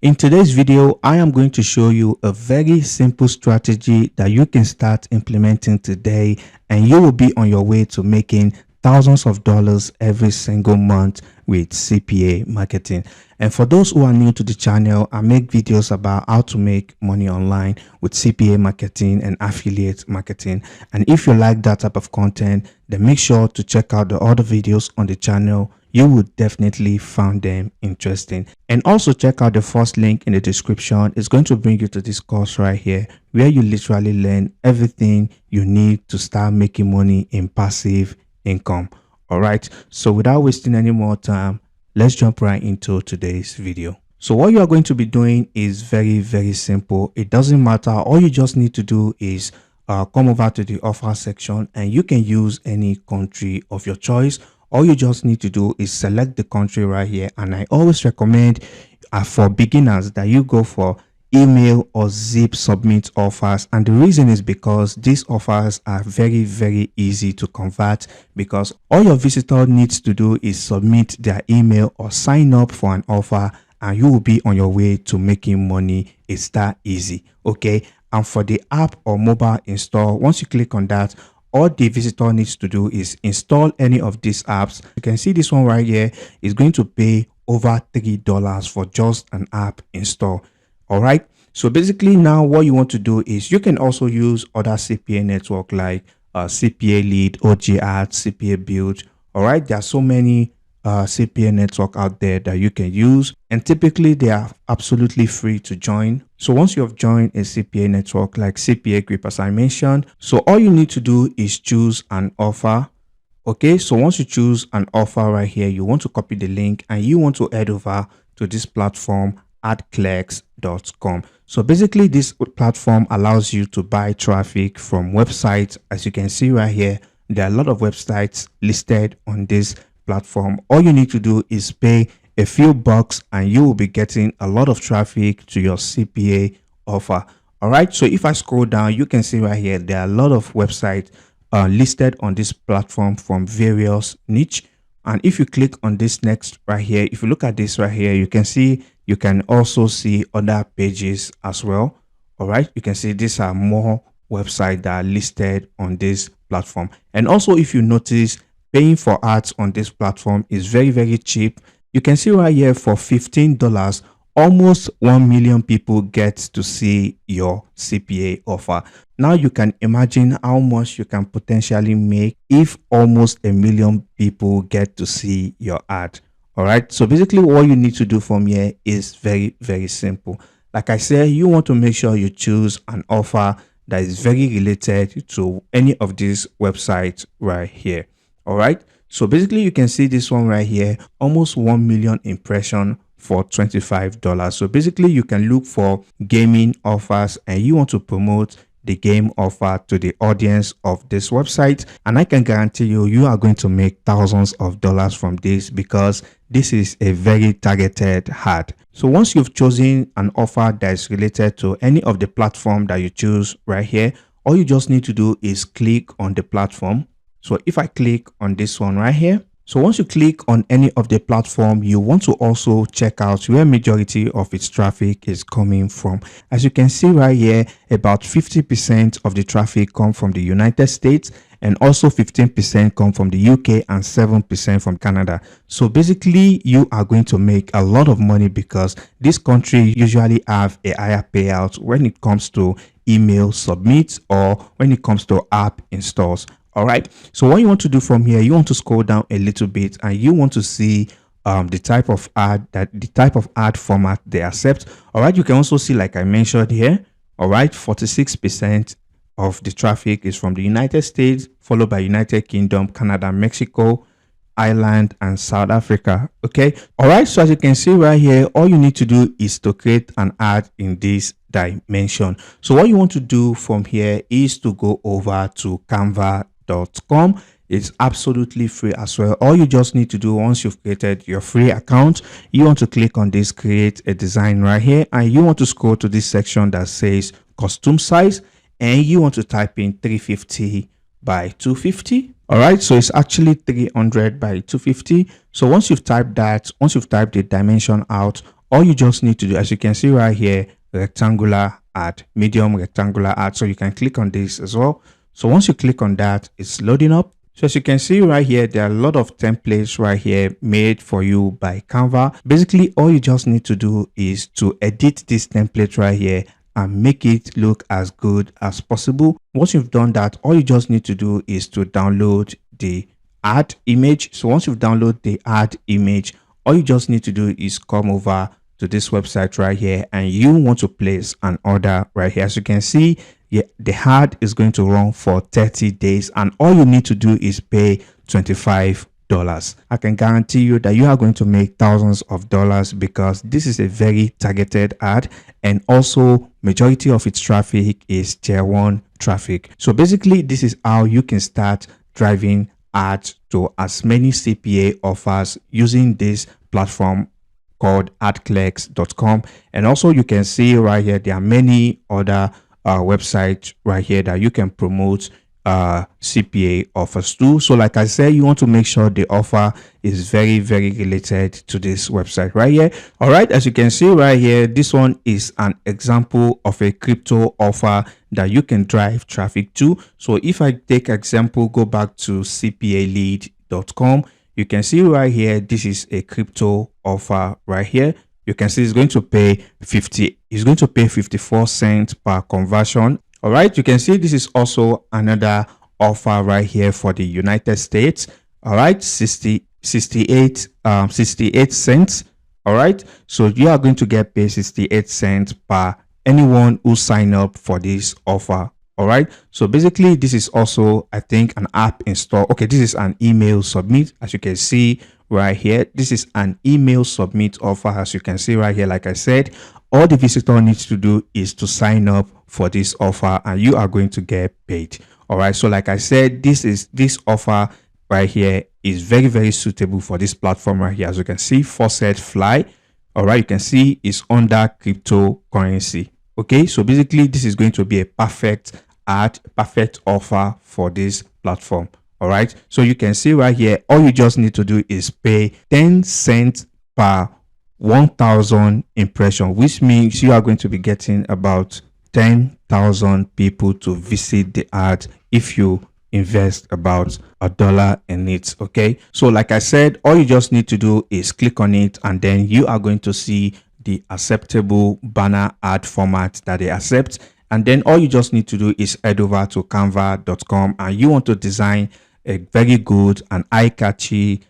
In today's video, I am going to show you a very simple strategy that you can start implementing today, and you will be on your way to making thousands of dollars every single month with CPA marketing. And for those who are new to the channel, I make videos about how to make money online with CPA marketing and affiliate marketing. And if you like that type of content, then make sure to check out the other videos on the channel. You would definitely find them interesting. And also check out the first link in the description. It's going to bring you to this course right here, where you literally learn everything you need to start making money in passive income. All right, so without wasting any more time, let's jump right into today's video. So what you are going to be doing is very simple. It doesn't matter. All you just need to do is come over to the offer section, and you can use any country of your choice. All you just need to do is select the country right here, and I always recommend for beginners that you go for email or zip submit offers. And the reason is because these offers are very easy to convert, because all your visitor needs to do is submit their email or sign up for an offer, and you will be on your way to making money. It's that easy. Okay, and for the app or mobile install, once you click on that, all the visitor needs to do is install any of these apps. You can see this one right here is going to pay over $3 for just an app install. All right, so basically now what you want to do is you can also use other CPA network like CPA Lead, OG Ads, CPA Build. All right, there are so many CPA network out there that you can use, and typically they are absolutely free to join. So once you have joined a CPA network like CPA Grip, as I mentioned, so all you need to do is choose an offer. Okay, so once you choose an offer right here, you want to copy the link and you want to head over to this platform, adclerks.com. So basically this platform allows you to buy traffic from websites. As you can see right here, there are a lot of websites listed on this platform. All you need to do is pay a few bucks and you will be getting a lot of traffic to your CPA offer. All right, so if I scroll down, you can see right here there are a lot of websites listed on this platform from various niche. And if you click on this next right here, if you look at this right here, you can see you can also see other pages as well. All right, you can see these are more websites that are listed on this platform. And also, if you notice, paying for ads on this platform is very cheap. You can see right here for $15, almost 1 million people get to see your CPA offer. Now you can imagine how much you can potentially make if almost 1 million people get to see your ad. All right, so basically what you need to do from here is very simple. Like I said, you want to make sure you choose an offer that is very related to any of these websites right here. All right, so basically you can see this one right here, almost 1 million impression for $25. So basically you can look for gaming offers and you want to promote the game offer to the audience of this website, and I can guarantee you are going to make thousands of dollars from this, because this is a very targeted ad. So once you've chosen an offer that is related to any of the platform that you choose right here, all you just need to do is click on the platform. So if I click on this one right here, so once you click on any of the platform, you want to also check out where majority of its traffic is coming from. As you can see right here, about 50% of the traffic come from the United States, and also 15% come from the UK and 7% from Canada. So basically you are going to make a lot of money, because this country usually have a higher payout when it comes to email submits or when it comes to app installs. All right, so what you want to do from here, you want to scroll down a little bit and you want to see the type of ad format they accept. All right, you can also see, like I mentioned here, all right, 46% of the traffic is from the United States, followed by United Kingdom, Canada, Mexico, Ireland, and South Africa. Okay, all right, so as you can see right here, all you need to do is to create an ad in this dimension. So what you want to do from here is to go over to canva.com. It's absolutely free as well. All you just need to do, once you've created your free account, you want to click on this create a design right here, and you want to scroll to this section that says custom size, and you want to type in 350 by 250. All right, so it's actually 300 by 250. So once you've typed that, once you've typed the dimension out, all you just need to do, as you can see right here, rectangular ad, medium rectangular ad. So you can click on this as well. So once you click on that, it's loading up. So as you can see right here, there are a lot of templates right here made for you by Canva. Basically, all you just need to do is to edit this template right here and make it look as good as possible. Once you've done that, all you just need to do is to download the ad image. So once you've downloaded the ad image, all you just need to do is come over to this website right here, and you want to place an order right here. As you can see, yeah, the ad is going to run for 30 days, and all you need to do is pay $25. I can guarantee you that you are going to make thousands of dollars because this is a very targeted ad, and also majority of its traffic is tier 1 traffic. So basically, this is how you can start driving ads to as many CPA offers using this platform called adclicks.com. And also you can see right here, there are many other websites right here that you can promote CPA offers too. So like I said, you want to make sure the offer is very related to this website right here. All right, as you can see right here, this one is an example of a crypto offer that you can drive traffic to. So if I take example, go back to cpalead.com, you can see right here, this is a crypto offer right here. You can see it's going to pay 54 cents per conversion. All right, you can see this is also another offer right here for the United States. All right, 68 cents. All right, so you are going to get paid 68 cents per anyone who sign up for this offer. All right, so basically this is also, I think, an app install. Okay, this is an email submit. As you can see right here, this is an email submit offer. As you can see right here, like I said, all the visitor needs to do is to sign up for this offer and you are going to get paid. All right, so like I said, this offer right here is very suitable for this platform right here. As you can see, Faucet Fly, all right, you can see it's under cryptocurrency. Okay, so basically this is going to be a perfect offer for this platform. All right, so you can see right here, all you just need to do is pay 10 cents per 1,000 impression, which means you are going to be getting about 10,000 people to visit the ad if you invest about $1 in it. Okay, so like I said, all you just need to do is click on it and then you are going to see the acceptable banner ad format that they accept. And then all you just need to do is head over to canva.com and you want to design a very good and eye-catchy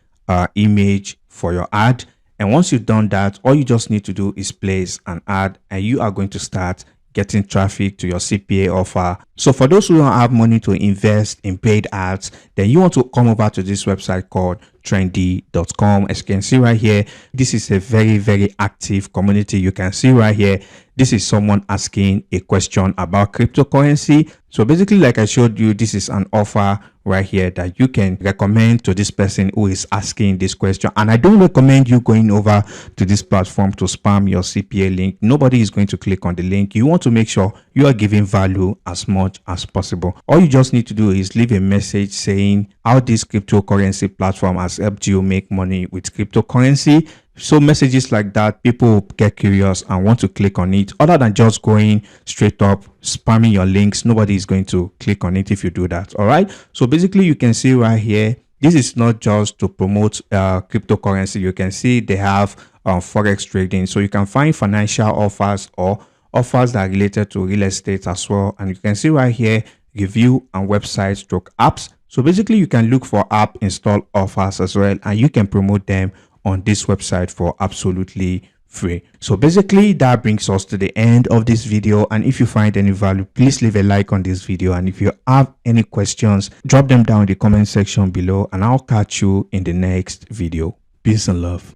image for your ad. And once you've done that, all you just need to do is place an ad and you are going to start getting traffic to your CPA offer. So for those who don't have money to invest in paid ads, then you want to come over to this website called trendy.com. As you can see right here, this is a very active community. You can see right here, this is someone asking a question about cryptocurrency. So basically, like I showed you, this is an offer right here that you can recommend to this person who is asking this question. And I don't recommend you going over to this platform to spam your CPA link. Nobody is going to click on the link. You want to make sure you are giving value as much as possible. All you just need to do is leave a message saying how this cryptocurrency platform has helped you make money with cryptocurrency. So messages like that, people get curious and want to click on it. Other than just going straight up spamming your links, nobody is going to click on it if you do that. All right, so basically you can see right here, this is not just to promote cryptocurrency. You can see they have forex trading, so you can find financial offers or offers that are related to real estate as well. And you can see right here, review and website stroke apps. So basically you can look for app install offers as well, and you can promote them on this website for absolutely free. So basically that brings us to the end of this video, and if you find any value, please leave a like on this video, and if you have any questions, drop them down in the comment section below and I'll catch you in the next video. Peace and love.